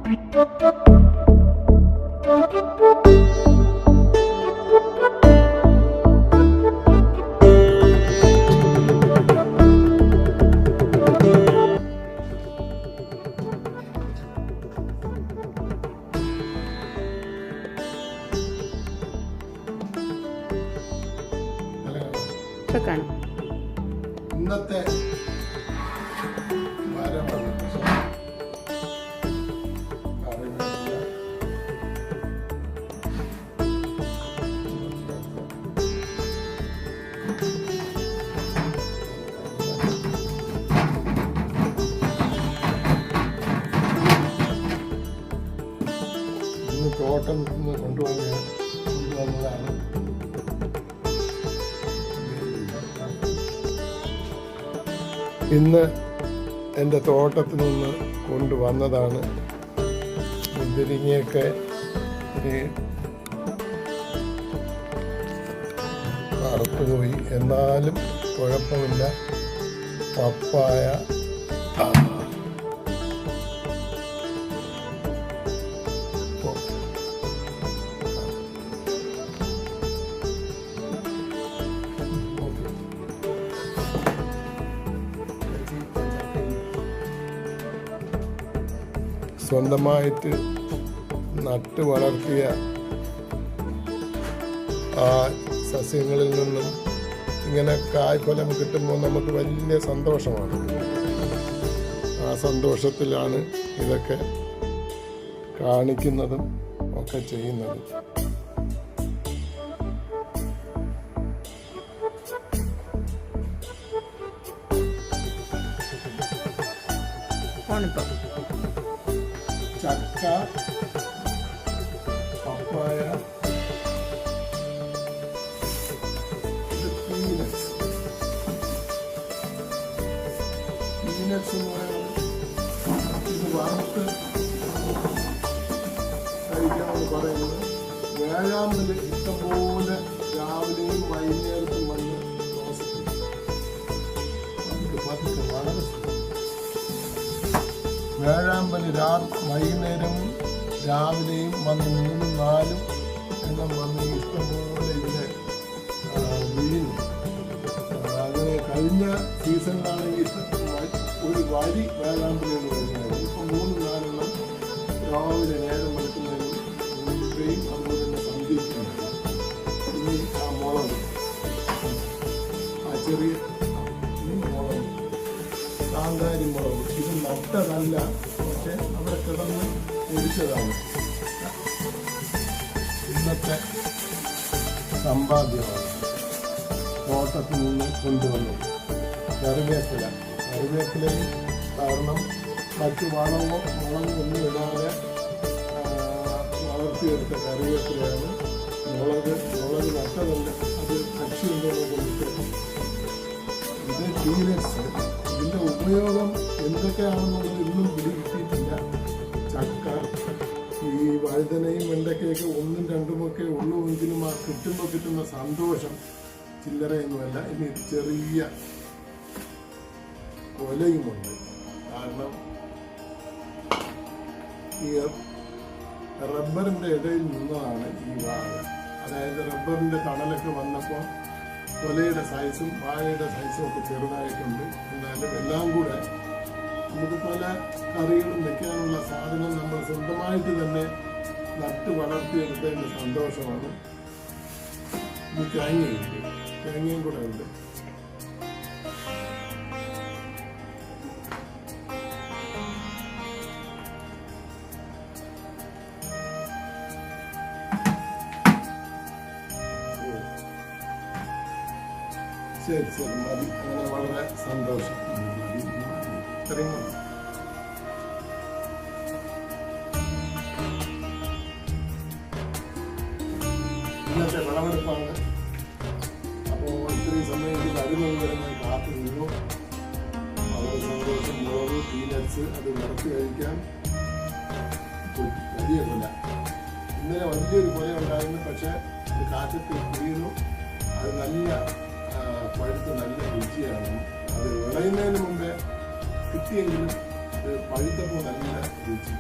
ഇന്നത്തെ തോട്ടം കൊണ്ടുവന്നതാണ്. ഇന്ന് എൻ്റെ തോട്ടത്തിൽ നിന്ന് കൊണ്ടുവന്നതാണ്. മുന്തിരിങ്ങയൊക്കെ അറുത്തുപോയി, എന്നാലും കുഴപ്പമില്ല. പപ്പായ സ്വന്തമായിട്ട് നട്ട് വളർത്തിയ ആ സസ്യങ്ങളിൽ നിന്നും ഇങ്ങനെ കായ്ഫലം കിട്ടുമ്പോൾ നമുക്ക് വലിയ സന്തോഷമാണ്. ആ സന്തോഷത്തിലാണ് ഇതൊക്കെ കാണിക്കുന്നതും ഒക്കെ ചെയ്യുന്നതും. ചക്ക, പപ്പായ, പീനട്സ് എന്ന് പറയുന്നത് ഇത് വറുത്ത് കഴിക്കാമെന്ന് പറയുന്നത്. വ്യാഴാമ്പല് ഇഷ്ടംപോലെ രാവിലെയും വൈകുന്നേരത്തും വന്ന് പതുക്കെ വളരെ വ്യാഴാമ്പല് വൈകുന്നേരവും രാവിലെയും വന്ന് 3-4 എണ്ണം വന്ന് ഇഷ്ടംപോലെ ഇവിടെ വീഴുന്നു. അങ്ങനെ കഴിഞ്ഞ സീസണിലാണെങ്കിൽ ഒരു വരി വേഴാമ്പലുകൾ വരുന്നത്. ഇപ്പം 3-4 എണ്ണം രാവിലെ നേരം വെളുക്കുന്നതിനും ഇത്രയും അതുപോലെ തന്നെ സന്ധിക്കുന്നുണ്ട്. ഇനി ആ മുളക്, ആ ചെറിയ മുളക്, കാന്താരി മുളക്, ഇത് നട്ടതല്ല, പക്ഷെ അവിടെ കിടന്ന് ഒടിച്ചതാണ്. ഇന്നത്തെ സമ്പാദ്യമാണ് തോട്ടത്തിൽ നിന്ന് കൊണ്ടുവന്നത്. കറിവേപ്പിലയും കാരണം മറ്റു വളമോ ഒന്നും ഇടാതെ വളർത്തിയെടുത്ത കറിവേപ്പിലയാണ്. മുളക് നട്ടതല്ല, അത് കക്ഷി ഉണ്ടെന്ന് കൊണ്ടിട്ട്. ഇത് പീനട്സ്, ഇതിൻ്റെ ഉപയോഗം എന്തൊക്കെയാണെന്നുള്ളത് ഇന്നും പിടികിട്ടിയിട്ടില്ല. ചക്ക, ഈ വഴുതനയും വെണ്ടയ്ക്കയൊക്കെ 1-2 ഉള്ളുവെങ്കിലും ആ കിട്ടുന്ന സന്തോഷം ചില്ലറയൊന്നുമല്ല. ഇനി ചെറിയ കൊലയുമുണ്ട്. കാരണം ഈ റബ്ബറിൻ്റെ ഇടയിൽ നിന്നതാണ് ഈ വാഴ. അതായത് റബ്ബറിൻ്റെ തണലൊക്കെ വന്നപ്പോൾ കൊലയുടെ സൈസും വാഴയുടെ സൈസും ഒക്കെ ചെറുതായിട്ടുണ്ട്. എന്നാലും എല്ലാം കൂടെ നമുക്ക് പല കറികളും വെക്കാനുള്ള സാധനം നമ്മൾ സ്വന്തമായിട്ട് തന്നെ നട്ട് വളർത്തിയെടുത്തതിൻ്റെ സന്തോഷമാണ്. ഈ തേങ്ങയും കൂടെ ഉണ്ട്. ശരി മതി. അങ്ങനെ വളരെ സന്തോഷം. ഇത്രയും മതി. ഇന്നത്തെ വിളവെടുപ്പാണ്. അപ്പോൾ ഇത്രയും സമയത്ത് വരുന്നത് ഞാൻ കാത്തു നിന്നു. വളരെ സന്തോഷം. മുളക്, പീനട്സ് അത് വറുത്ത് കഴിക്കാൻ വലിയ കൊല. ഇന്നലെ വലിയൊരു കൊല ഉണ്ടായിരുന്നു, പക്ഷെ അത് കാറ്റത്ത് വീണു. അത് നല്ല പഴുത്ത് നല്ല രുചിയാണ്. അത് വിളയുന്നതിന് മുമ്പേ കിട്ടിയെങ്കിലും അത് പഴുത്തപ്പോൾ നല്ല രുചി.